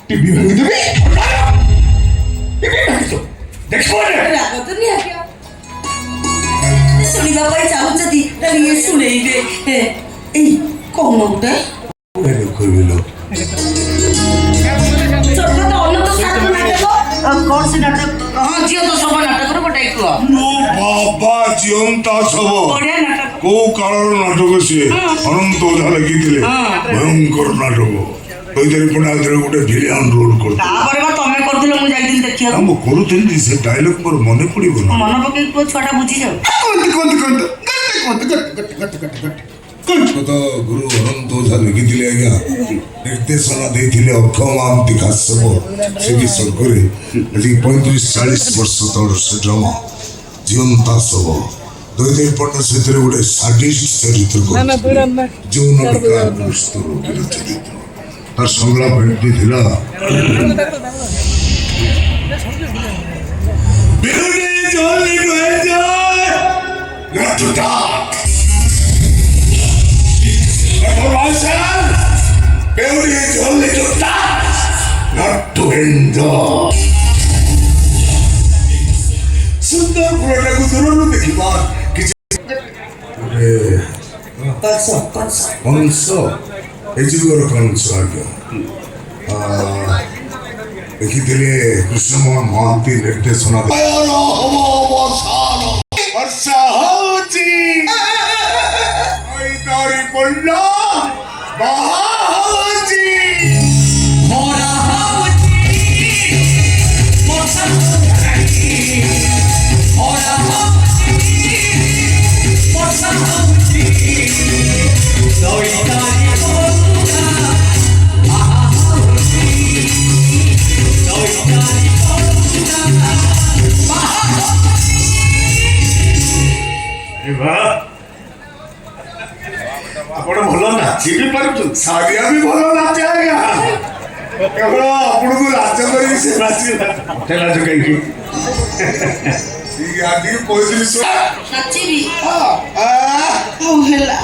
TV ভাঙি দেবে TV ভাঙি তো দেখো রাগ তো নিয়ে আসিও শুনিবা পাই চাହୁଛନ୍ତି তাহলে ইয়ে শুনেইবে এই কোন ওটা কইলো সর্বত অন্য তো সাথে নাটক কোন সে নাটক হ্যাঁ জিও তো সব নাটকর গোটাই কুয়া ও বাবা জীবন্তা সব বড়িয়া নাটক কো কারণ নাটক সে অনন্ত ওঝা লাগিଥିଲେ ভয়ঙ্কর নাটক ওইদের পুଣି ଆଉଥରେ ଗୋଟେ ଭିଲିଆନ ରୋଲ କରୁଥିଲେ ତାପରେ ବା ତମେ କରୁଥିଲ ମୁଁ ଯାଇଥିଲି ଦେଖିବାକୁ ମୁଁ କରୁଥିଲି ସେ ଡାଇଲଗ ମୋର ମନେ ପଡିବ ନା ମନ ପକେଇ ପୁଅ ଛୁଆଟା ବୁଝିଯାଉ ତ ଗୁରୁ ଅନନ୍ତ ଓଝା ଲେଖିଥିଲେ ଆଜ୍ଞା ନିର୍ଦ୍ଦେଶନା ଦେଇଥିଲେ ଅକ୍ଷୟ ମହାନ୍ତି କାଶ୍ୟପ ସେ ବି ସ୍ୱର୍ଗରେ ଆଜି 35-40 ବର୍ଷ ତଳର ସେ ଡ୍ରାମା ଜୀବନ୍ତା ଶବ ଦୈଦେବ ପଟ୍ଟନାୟକ ସେଥିରେ ଗୋଟେ ସାଡିଷ୍ଟ ଚରିତ୍ର କରିଥିଲେ ଯୌନ ବିକାରଗ୍ରସ୍ତ ରୋଗୀର ଚରିତ୍ର ତାର ସଂଳାପ ଏମିତି ଥିଲା ବିରୁଡି ଜଲ୍ଦି କୁହାଯାଏ not to die Beauty is only to die, not to enjoy. सुंदर पुराना को जरूर देखिबा किछ कंस एजुगर कंस आज्ञा देखिथिले कृष्णमोहन महांती निर्देशना वर्षा होची तारी पल्ला बाहाजी मोरा हाउची मोसा हाउची मोरा हाउची मोसा हाउची दौड़तारी बोलुगा आहा हाउची दौड़तारी बोलुगा आहा ए वाह ଆପଣ ଭଲ ନାଚି ବି ପାରୁଛନ୍ତି ସାରିଆ ବି ଭଲ ନାଚେ ଆଜ୍ଞା କେବଳ ଆପଣଙ୍କୁ ଲାଜ କରିକି ସେ ନାଚିଲା ଲାଜ କାହିଁକି ଆଜି 35 ନାଚିବି ହଉ ହେଲା